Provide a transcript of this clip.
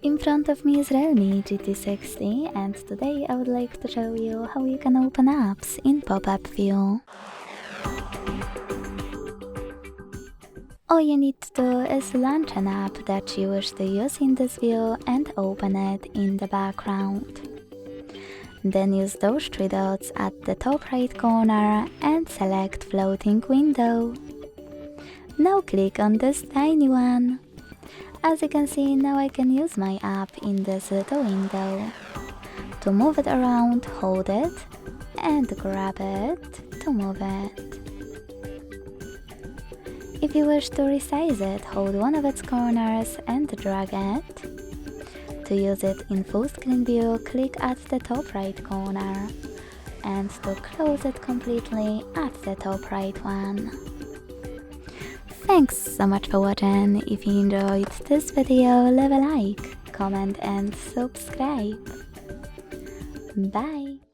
In front of me is Realme GT60 and today I would like to show you how you can open apps in pop-up view. All you need to do is launch an app that you wish to use in this view and open it in the background. Then use those three dots at the top right corner and select floating window. Now click on this tiny one. As you can see, now I can use my app in this little window. To move it around, hold it and grab it to move it. If you wish to resize it, hold one of its corners and drag it. To use it in full screen view, click at the top right corner. And to close it completely, at the top right one. Thanks so much for watching. If you enjoyed this video, leave a like, comment and subscribe. Bye!